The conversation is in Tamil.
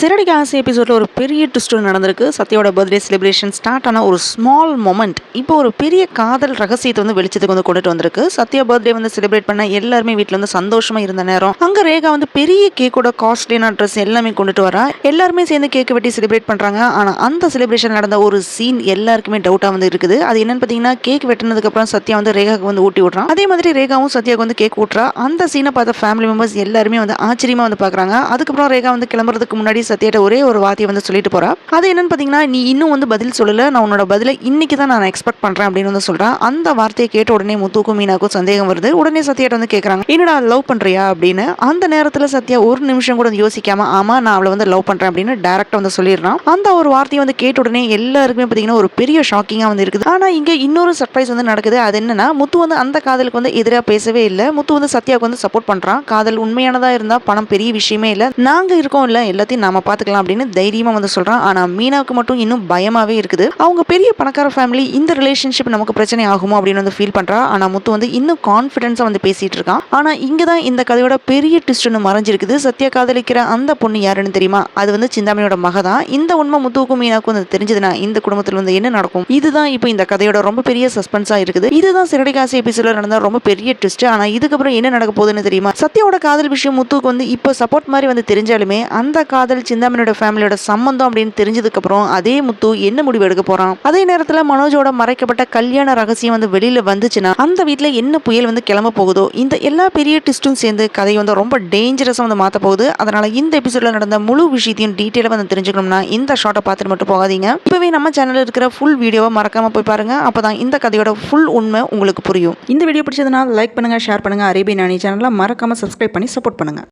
சிறடிக்கு ஆசை எபிசோட்ல ஒரு பெரிய ட்விஸ்ட் நடந்திருக்கு. சத்யாவோட பர்த்டே செலிப்ரேஷன் ஸ்டார்ட் ஆன ஒரு ஸ்மால் மொமெண்ட் இப்போ ஒரு பெரிய காதல் ரகசியத்தை வெளிச்சத்துக்கு கொண்டுட்டு வந்திருக்கு. சத்யா பர்த்டே செலிப்ரேட் பண்ண எல்லாருமே வீட்டில் சந்தோஷமா இருந்த நேரம் அங்க ரேகா பெரிய கேக்கோட காஸ்ட்லியான ட்ரெஸ் எல்லாமே கொண்டுட்டு வரா. எல்லாருமே சேர்ந்து கேக் வெட்டி செலிப்ரேட் பண்றாங்க. ஆனா அந்த செலிப்ரேஷன் நடந்த ஒரு சீன் எல்லாருக்குமே டவுட்டா இருக்குது. அது என்னன்னு பாத்தீங்கன்னா, கேக் வெட்டினதுக்கு அப்புறம் சத்யா ரேகாவுக்கு ஊட்டி விடுறான். அதே மாதிரி ரேகாவும் சத்யாவுக்கு கேக் ஊட்டுறா. அந்த சீனை பார்த்த ஃபேமிலி மெம்பர்ஸ் எல்லாருமே ஆச்சரியமா பாக்குறாங்க. அதுக்கப்புறம் ரேகா கிளம்புறதுக்கு முன்னாடி சத்யாட்ட ஒரே ஒரு வார்த்தையை சொல்லிட்டு போறா. அது என்னன்னு பாத்தீங்கன்னா, நீ இன்னும் பதில் சொல்லல, நான் உன்னோட பதில இன்னைக்கு தான் நான் எக்ஸ்பெக்ட் பண்றேன் அப்படின்னு சொல்றான். அந்த வார்த்தையை கேட்ட உடனே முத்துக்கும் மீனாக்கும் சந்தேகம் வருது. உடனே சத்யாட்ட கேக்குறாங்க, என்னடா லவ் பண்றியா அப்படின்னு. அந்த நேரத்துல சத்யா ஒரு நிமிஷம் கூட யோசிக்காம, ஆமா நான் அவளை லவ் பண்றேன் அப்படின்னு டைரக்டா சொல்லிடுறான். அந்த ஒரு வார்த்தையை கேட்ட உடனே எல்லாருக்குமே பாத்தீங்கன்னா ஒரு பெரிய ஷாக்கிங்கா இருக்குது. ஆனா இங்க இன்னொரு சர்ப்ரைஸ் நடக்குது. அது என்னன்னா, முத்து அந்த காதலுக்கு எதிரா பேசவே இல்லை. முத்து சத்யாவுக்கு சப்போர்ட் பண்றான். காதல் உண்மையானதா இருந்தா பணம் பெரிய விஷயமே இல்லை, நாங்க இருக்கோம் இல்ல, எல்லாத்தையும் நாம பாத்துக்கலாம் அப்படின்னு தைரியமா சொல்றான். ஆனா மீனாவுக்கு மட்டும் இன்னும் பயமாவே இருக்குது. அவங்க பெரிய பணக்கார ஃபேமிலி, இந்த ரிலேஷன்ஷிப் நமக்கு பிரச்சனை ஆகுமோ அப்படின்னு ஃபீல் பண்றா. ஆனா முத்து இன்னும் கான்ஃபிடன்ஸா பேசிட்டு இருக்கான். ஆனா இங்கதான் இந்த கதையோட பெரிய ட்விஸ்ட் மறைஞ்சிருக்குது. சத்யா காதலிக்கிற அந்த பொண்ணு யாருன்னு தெரியுமா? அது சிந்தாமணியோட மக தான். இந்த உண்மை முத்துவுக்கும் மீனாவுக்கும் தெரிஞ்சதுன்னா இந்த குடும்பத்துல என்ன நடக்கும்? இதுதான் இப்போ இந்த கதையோட ரொம்ப பெரிய சஸ்பென்ஸா இருக்குது. இதுதான் சிறடிகாசி எபிசோட்ல நடந்த ரொம்ப பெரிய ட்விஸ்ட். ஆனா இதுக்கப்புறம் என்ன நடக்க போகுதுன்னு தெரியுமா? சத்யாவோட காதல் விஷயம் முத்துவுக்கு இப்போ சப்போர்ட் மாதிரி தெரிஞ்சாலுமே, அந்த காதல் சிந்தாமணியோட ஃபேமிலியோட சம்பந்தம் அப்படின்னு தெரிஞ்சதுக்கு அப்புறம் அதே முத்து என்ன முடிவு எடுக்க போறான்? அதே நேரத்துல மனோஜோட மறைக்கப்பட்ட கல்யாண ரகசியம் வெளியில வந்துச்சுன்னா அந்த வீட்டுல என்ன புயல் கிளம்ப போகுதோ? இந்த எல்லா பெரிய ட்விஸ்டும் சேர்ந்து கதையை ரொம்ப டேஞ்சரஸா மாத்த போகுது. அதனால இந்த எபிசோட்ல நடந்த முழு விஷயத்தையும் டீட்டெயிலா தெரிஞ்சுக்கணும்னா இந்த ஷார்ட்டை பார்த்துட்டு மட்டும் போகாதீங்க. இப்பவே நம்ம சேனல்ல இருக்கிற ஃபுல் வீடியோவை மறக்காம போய் பாருங்க. அப்பதான் இந்த கதையோட ஃபுல் உண்மை உங்களுக்கு புரியும். இந்த வீடியோ பிடிச்சதுனால லைக் பண்ணுங்க, ஷேர் பண்ணுங்க. அரேபியன் அணி சேனலை மறக்காம சப்ஸ்கிரைப் பண்ணி சப்போர்ட் பண்ணுங்க.